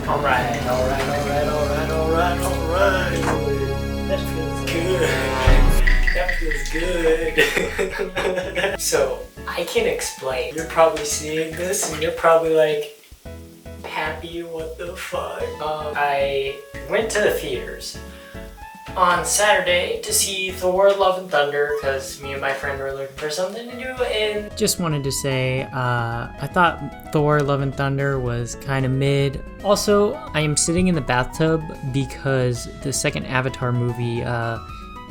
Alright. That feels good. So, I can explain. You're probably seeing this and you're probably like, Pappy, what the fuck? I went to the theaters on Saturday to see Thor Love and Thunder because me and my friend were looking for something to do, and just wanted to say I thought Thor Love and Thunder was kind of mid. Also, I am sitting in the bathtub because the second Avatar movie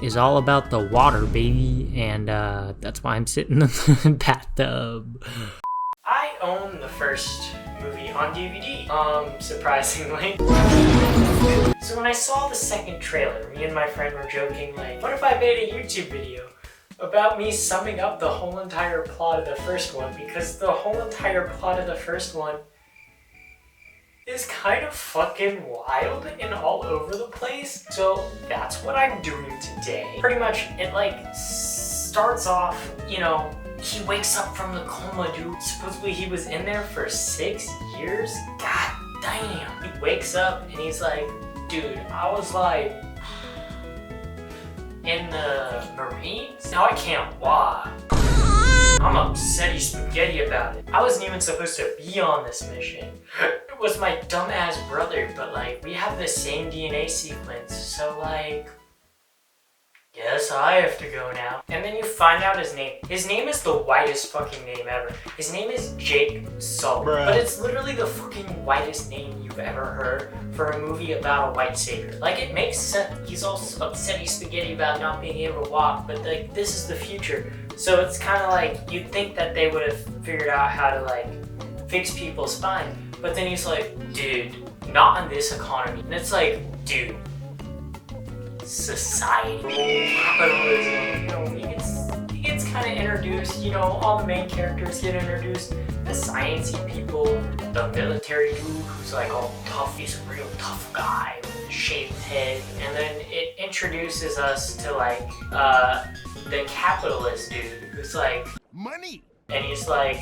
is all about the water, baby, and that's why I'm sitting in the bathtub. I own the first movie on DVD, surprisingly. So when I saw the second trailer, me and my friend were joking like, what if I made a YouTube video about me summing up the whole entire plot of the first one? Because the whole entire plot of the first one is kind of fucking wild and all over the place. So that's what I'm doing today. Pretty much, it like starts off, you know, he wakes up from the coma, dude. Supposedly he was in there for 6 years? God damn. He wakes up and he's like, dude, I was like in the Marines? Now I can't walk. I'm upsetty spaghetti about it. I wasn't even supposed to be on this mission. It was my dumbass brother, but like, we have the same DNA sequence, so like, yes, I have to go now. And then you find out his name. His name is the whitest fucking name ever. His name is Jake Sully. But it's literally the fucking whitest name you've ever heard for a movie about a white savior. Like, it makes sense. He's all upsetty spaghetti about not being able to walk, but like, this is the future. So it's kind of like, you'd think that they would have figured out how to like fix people's spine. But then he's like, dude, not in this economy. And it's like, dude, society, capitalism, you know, he gets kind of introduced, you know, all the main characters get introduced, the sciencey people, the military dude who's like all tough, he's a real tough guy with a shaved head, and then it introduces us to like, the capitalist dude who's like, money, and he's like,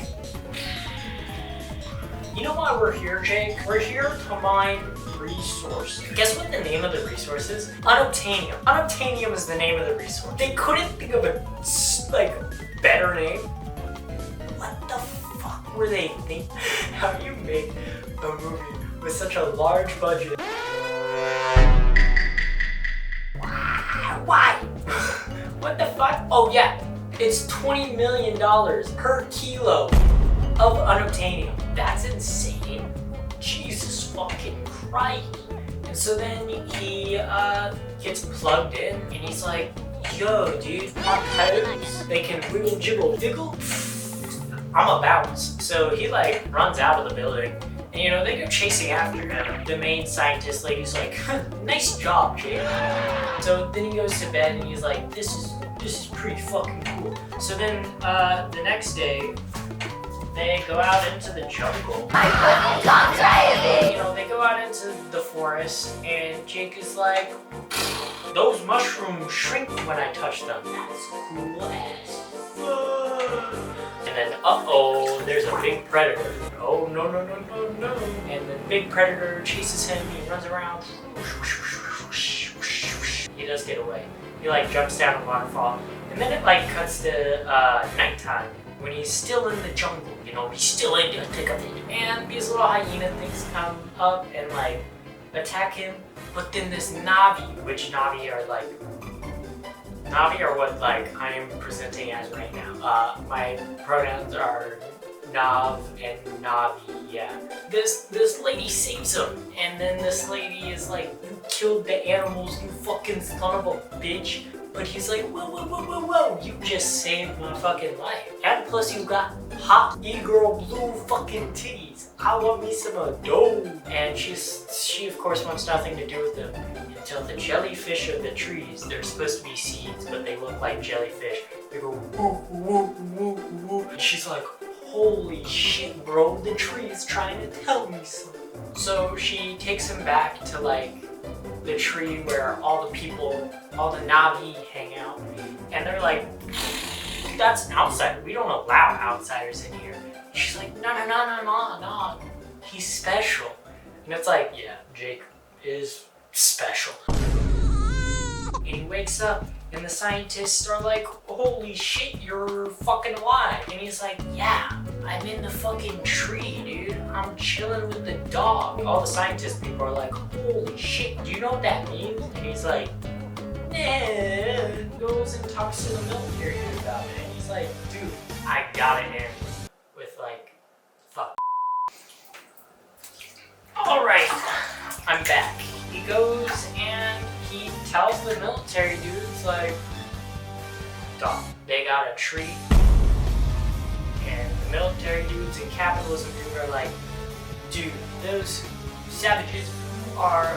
you know why we're here, Jake? We're here to mine resources. Guess what the name of the resource is? Unobtainium. Unobtainium is the name of the resource. They couldn't think of a, like, better name. What the fuck were they thinking? How do you make a movie with such a large budget? Why? What the fuck? Oh yeah, it's $20 million per kilo of unobtainium. That's insane. Jesus fucking Christ. And so then he gets plugged in and he's like, yo dude, my toes, they can wiggle jiggle diggle. I'm a bounce. So he like runs out of the building and you know, they go chasing after him. The main scientist lady's like, nice job, Jake. So then he goes to bed and he's like, this is pretty fucking cool. So then the next day, they go out into the jungle. You know, they go out into the forest, and Jake is like, those mushrooms shrink when I touch them. That's cool as fuck. And then, uh-oh, there's a big predator. Oh, no. And the big predator chases him, he runs around. He does get away. He like jumps down a waterfall. And then it like cuts to nighttime when he's still in the jungle. You know, he's still in the thick of it. And these little hyena things come up and like attack him. But then this Navi, which Navi are what like I am presenting as right now. My pronouns are Nav and Navi, yeah. This lady saves him, and then this lady is like, you killed the animals, you fucking son of a bitch. But he's like, whoa, you just saved my fucking life. And plus you got hot e-girl blue fucking titties. I want me some dough. And she of course wants nothing to do with them until the jellyfish of the trees, they're supposed to be seeds, but they look like jellyfish. They go woo. And she's like, holy shit, bro, the tree is trying to tell me something. So she takes him back to like the tree where all the people, all the Navi hang out, and they're like, that's an outsider, we don't allow outsiders in here. She's like, no, he's special. And it's like, yeah, Jake is special. And he wakes up and the scientists are like, holy shit, you're fucking alive. And he's like, yeah, I'm in the fucking tree, dude. I'm chilling with the dog. All the scientist people are like, holy shit, do you know what that means? And he's like, nah. Goes and talks to the military about it. And he's like, dude, I got it in with like, fuck. Alright, I'm back. He goes and he tells the military dudes like, dog, they got a tree. And the military dudes and capitalism dudes are like, dude, those savages are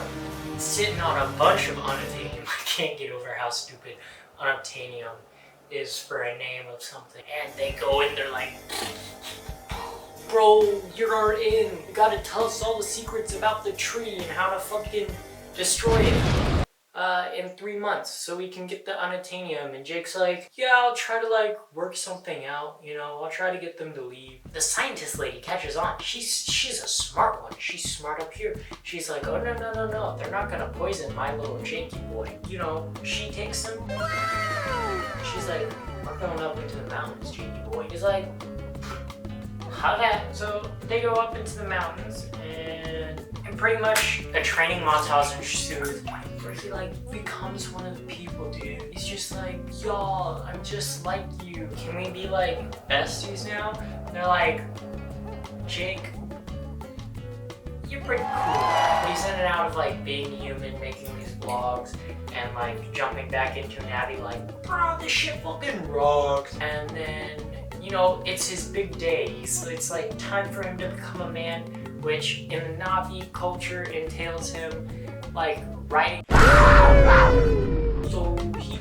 sitting on a bunch of unobtainium. I can't get over how stupid unobtainium is for a name of something. And they go in, they're like, bro, you're in. You gotta tell us all the secrets about the tree and how to fucking destroy it in 3 months so we can get the unobtainium. And Jake's like, yeah, I'll try to like work something out, you know, I'll try to get them to leave. The scientist lady catches on. She's a smart one. She's smart up here. She's like, oh no, they're not gonna poison my little Jakey boy. You know, she takes them. She's like, we're going up into the mountains, Jakey boy. He's like, okay. So they go up into the mountains and pretty much a training montage ensues where he like becomes one of the people, dude. He's just like, y'all, I'm just like you. Can we be like besties now? And they're like, Jake, you're pretty cool. He's in and out of like being human, making these vlogs, and like jumping back into Navi like, bro, this shit fucking rocks. And then, you know, it's his big day. It's like time for him to become a man, which in the Navi culture entails him like riding. So he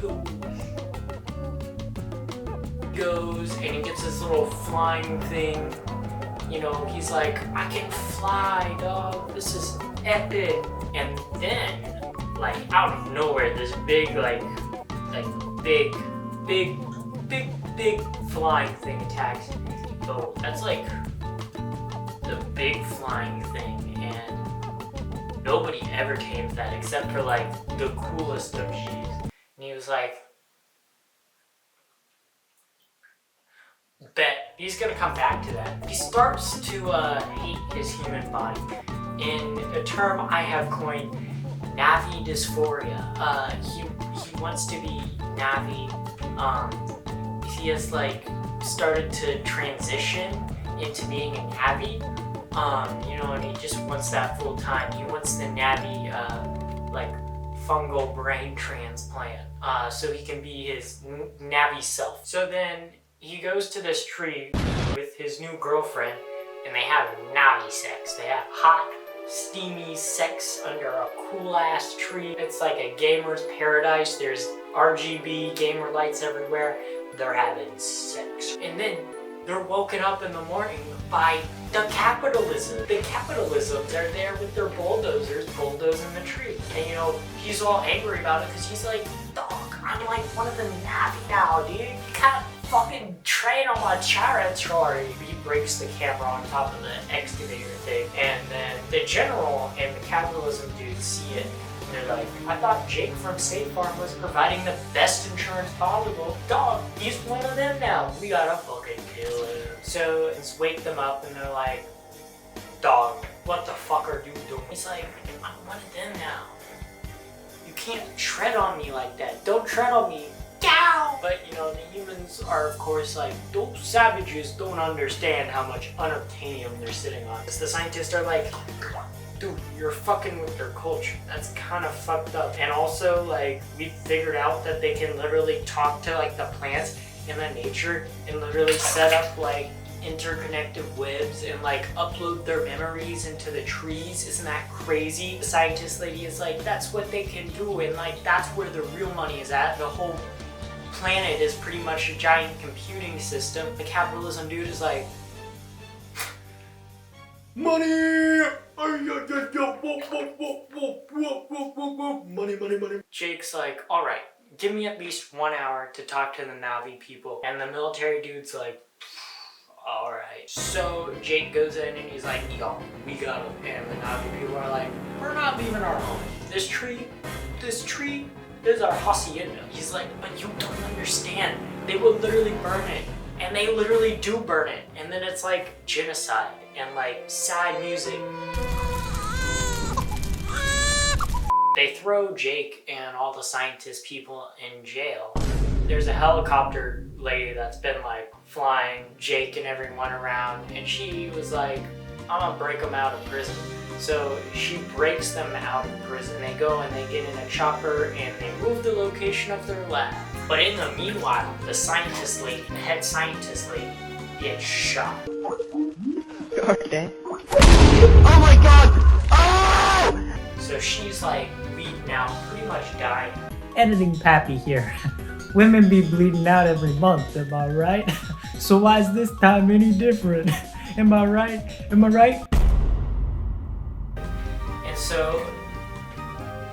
goes and he gets this little flying thing. You know, he's like, I can fly, dog. This is epic. And then, like out of nowhere, this big big flying thing attacks him. So that's like the big flying thing, and nobody ever tamed that except for like the coolest of G's. And he was like, bet he's gonna come back to that. He starts to hate his human body in a term I have coined, Navi Dysphoria. He wants to be Navi. He has like started to transition into being a Navi, you know, and he just wants that full time. He wants the Navi, like fungal brain transplant, so he can be his Navi self. So then he goes to this tree with his new girlfriend, and they have Navi sex. They have hot, steamy sex under a cool ass tree. It's like a gamer's paradise. There's RGB gamer lights everywhere. They're having sex. And then they're woken up in the morning by the capitalism. The capitalisms are there with their bulldozers bulldozing the tree. And you know, he's all angry about it because he's like, dog, I'm like one of the Navi now, dude. You can't fucking train on my territory. He breaks the camera on top of the excavator thing. And then the general and the capitalism dudes see it. They're like, I thought Jake from State Farm was providing the best insurance possible. Dog, he's one of them now. We gotta fucking kill him. So let's wake them up and they're like, dog, what the fuck are you doing? He's like, I'm one of them now. You can't tread on me like that. Don't tread on me. Gow! But you know, the humans are of course like, those savages don't understand how much unobtainium they're sitting on. So the scientists are like, dude, you're fucking with their culture. That's kind of fucked up. And also, like, we figured out that they can literally talk to, like, the plants and the nature and literally set up, like, interconnected webs and, like, upload their memories into the trees. Isn't that crazy? The scientist lady is like, that's what they can do, and, like, that's where the real money is at. The whole planet is pretty much a giant computing system. The capitalism dude is like, money! Money. Jake's like, alright, give me at least 1 hour to talk to the Navi people. And the military dude's like, alright. So Jake goes in and he's like, yo, we got him. And the Navi people are like, we're not leaving our home. This tree is our hacienda. He's like, but you don't understand. They will literally burn it. And they literally do burn it. And then it's like genocide and like sad music. They throw Jake and all the scientist people in jail. There's a helicopter lady that's been like flying Jake and everyone around, and she was like, I'm gonna break them out of prison. So she breaks them out of prison. They go and they get in a chopper and they move the location of their lab. But in the meanwhile, the scientist lady, the head scientist lady, gets shot. Okay. Oh my god! Oh! So she's like bleeding out, pretty much dying. Editing Pappy here. Women be bleeding out every month, am I right? So why is this time any different? Am I right? Am I right? And so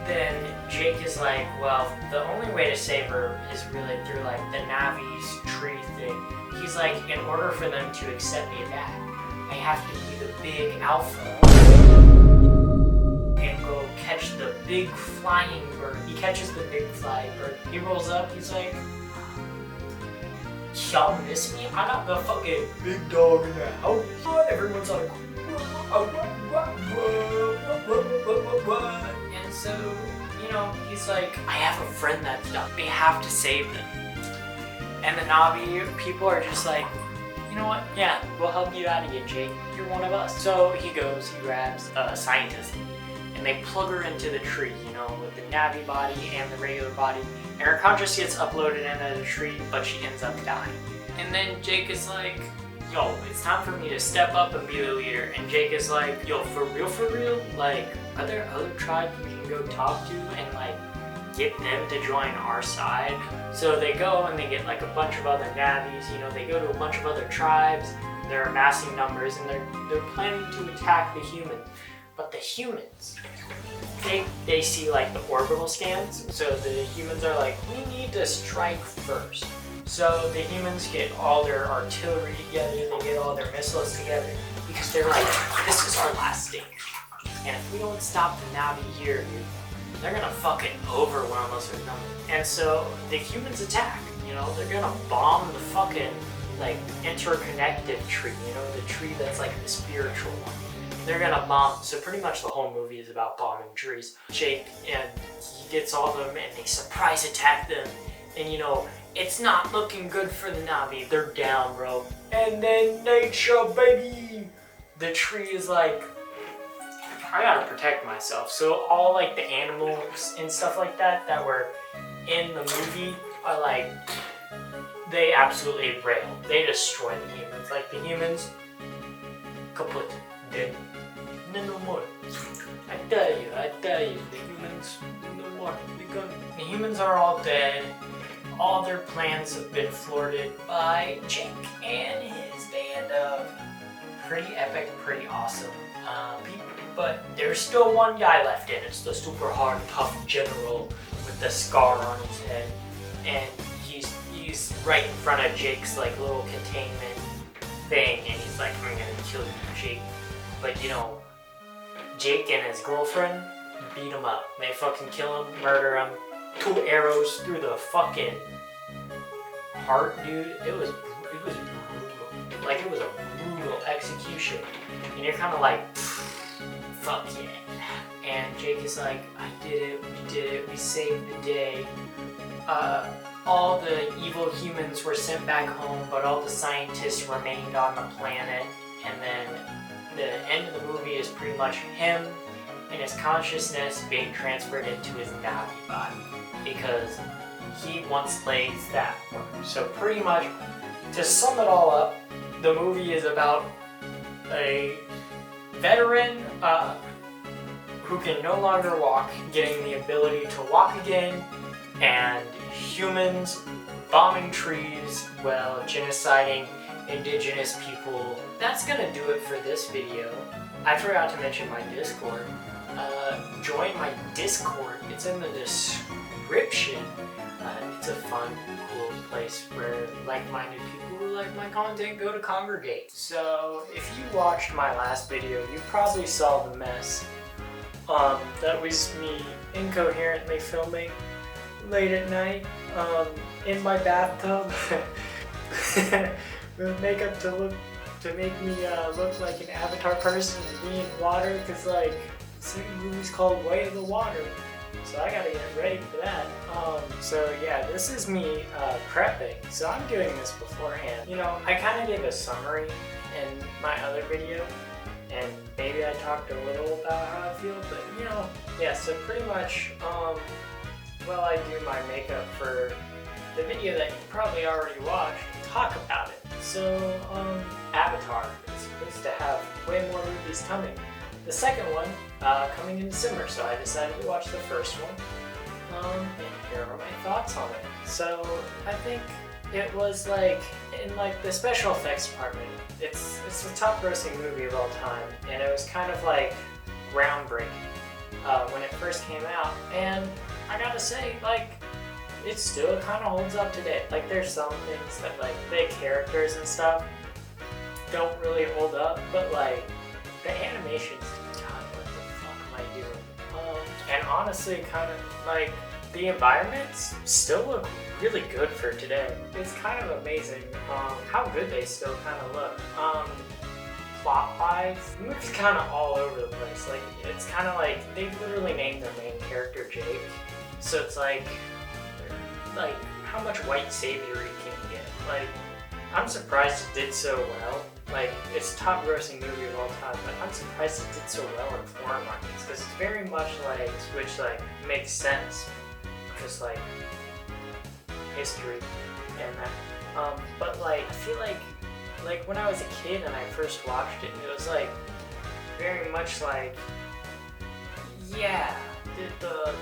then Jake is like, well, the only way to save her is really through like the Navi's tree thing. He's like, in order for them to accept me back, I have to be the big alpha and go catch the big flying bird. He catches the big flying bird. He rolls up, he's like, y'all miss me? I got the fucking big dog in the house. Everyone's like, and so, you know, he's like, I have a friend that's done. We have to save them. And the Navi people are just like, you know what? Yeah, we'll help you out again, Jake. You're one of us. So he goes, he grabs a scientist, and they plug her into the tree, you know, with the Navi body and the regular body. And her conscious gets uploaded into the tree, but she ends up dying. And then Jake is like, yo, it's time for me to step up and be the leader. And Jake is like, yo, for real? Like, are there other tribes we can go talk to and like get them to join our side? So they go and they get like a bunch of other Navis, you know, they go to a bunch of other tribes. They're amassing numbers and they're planning to attack the humans. But the humans, they see like the orbital scans. So the humans are like, we need to strike first. So the humans get all their artillery together, they get all their missiles together, because they're like, this is our last stand. And if we don't stop the Navi here, they're gonna fucking overwhelm us with numbers. And so the humans attack, you know, they're gonna bomb the fucking like interconnected tree, you know, the tree that's like the spiritual one. They're gonna bomb, so pretty much the whole movie is about bombing trees. Jake, and he gets all of them and they surprise attack them. And you know, it's not looking good for the Navi. They're down, bro. And then nature, baby! The tree is like, I gotta protect myself. So all like the animals and stuff like that that were in the movie are like, they absolutely rail. They destroy the humans. Like the humans, kaput, dead. No more. I tell you, the humans, no more. The humans are all dead. All their plans have been thwarted by Jake and his band of pretty epic, pretty awesome people. But there's still one guy left in. It's the super hard, tough general with the scar on his head. And he's right in front of Jake's like little containment thing. And he's like, I'm gonna kill you, Jake. But you know, Jake and his girlfriend beat him up. They fucking kill him, murder him. 2 arrows through the fucking heart, dude. It was brutal. Like, it was a brutal execution. And you're kind of like, fuck yeah. And Jake is like, I did it, we did it, we saved the day. All the evil humans were sent back home, but all the scientists remained on the planet. And then the end of the movie is pretty much him and his consciousness being transferred into his Navi body, because he once lays that work. So pretty much, to sum it all up, the movie is about a veteran who can no longer walk, getting the ability to walk again, and humans bombing trees while genociding indigenous people. That's gonna do it for this video. I forgot to mention my Discord. join my Discord. It's in the description. It's a fun, cool place where like-minded people who like my content go to congregate. So if you watched my last video, you probably saw the mess. That was me incoherently filming late at night in my bathtub with makeup to make me look like an Avatar person and be in water, because like the second movie's called Way of the Water. So I gotta get ready for that. So yeah, this is me prepping. So I'm doing this beforehand. You know, I kind of gave a summary in my other video, and maybe I talked a little about how I feel, but you know, yeah, so pretty much, while I do my makeup for the video that you probably already watched, talk about it. So, Avatar is supposed to have way more movies coming. The second one coming in December, so I decided to watch the first one, and here are my thoughts on it. So I think it was like, in like the special effects department, it's the top grossing movie of all time, and it was kind of like groundbreaking when it first came out, and I gotta say, like, it still kind of holds up today. Like, there's some things that, like, the characters and stuff don't really hold up, but like the animations, God, what the fuck am I doing? And honestly, kind of like the environments still look really good for today. It's kind of amazing how good they still kind of look. Plot-wise, the movie's kind of all over the place. Like, it's kind of like they literally named their main character Jake, so it's like how much white savior can you get? Like, I'm surprised it did so well. Like, it's top grossing movie of all time, but I'm surprised it did so well in foreign markets, because it's very much like, which like makes sense, because like history and that. But like, I feel like when I was a kid and I first watched it, it was like very much like, yeah, the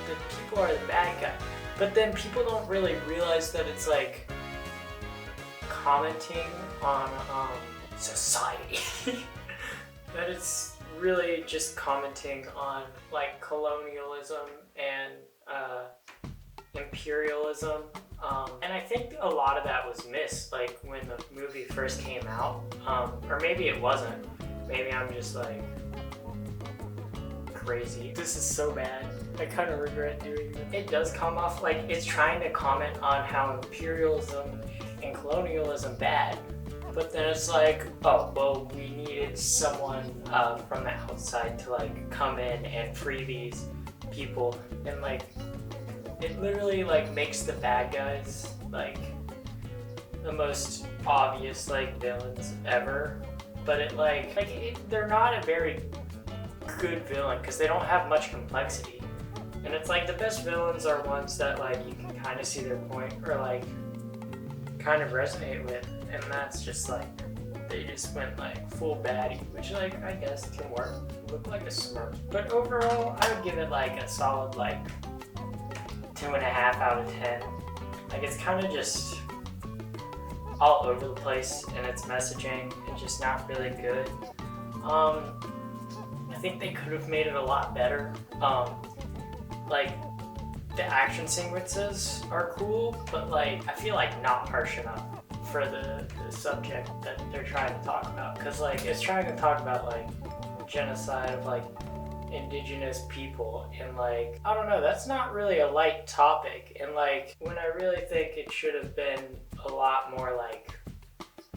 people are the bad guy. But then people don't really realize that it's like commenting on society. That it's really just commenting on like colonialism and imperialism. And I think a lot of that was missed, like when the movie first came out. Or maybe it wasn't. Maybe I'm just like crazy. This is so bad. I kind of regret doing this. It does come off like it's trying to comment on how imperialism and colonialism bad, but then it's like, oh, well, we needed someone from the outside to like come in and free these people, and like it literally like makes the bad guys like the most obvious like villains ever, but they're not a very good villain because they don't have much complexity. And it's like the best villains are ones that like you can kind of see their point or like kind of resonate with, and that's just like they just went like full baddie, which like I guess can work. Look like a Smurf. But overall, I would give it like a solid like 2.5 out of 10. Like, it's kind of just all over the place in its messaging and just not really good. I think they could have made it a lot better. Like, the action sequences are cool, but like I feel like not harsh enough for the subject that they're trying to talk about. Cause like it's trying to talk about like genocide of like indigenous people, and like I don't know, that's not really a light topic. And like when I really think it should have been a lot more like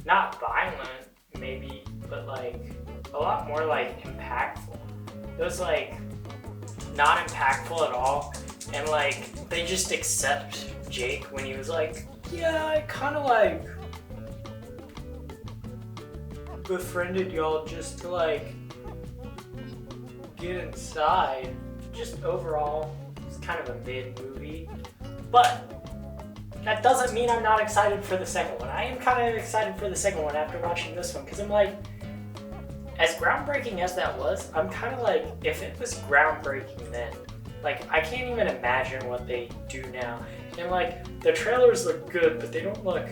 not violent maybe, but like a lot more like impactful. It was like not impactful at all, and like they just accept Jake when he was like, yeah, I kind of like befriended y'all just to like get inside. Just overall, it's kind of a mid movie, but that doesn't mean I'm not excited for the second one. I am kind of excited for the second one after watching this one, because I'm like, as groundbreaking as that was, I'm kind of like, if it was groundbreaking then, like I can't even imagine what they do now. And like the trailers look good, but they don't look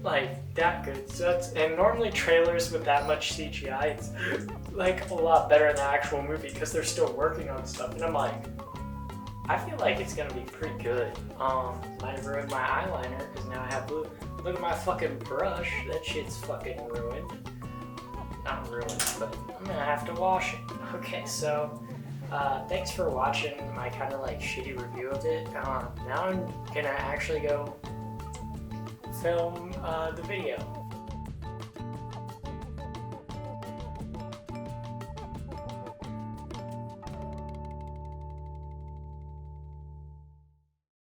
like that good. So and normally trailers with that much CGI, it's like a lot better in the actual movie because they're still working on stuff. And I'm like, I feel like it's gonna be pretty good. I ruined my eyeliner because now I have blue. Look at my fucking brush. That shit's fucking ruined. Not ruined, but I'm gonna have to wash it. Okay, so thanks for watching my kind of like shitty review of it. Now I'm gonna actually go film the video.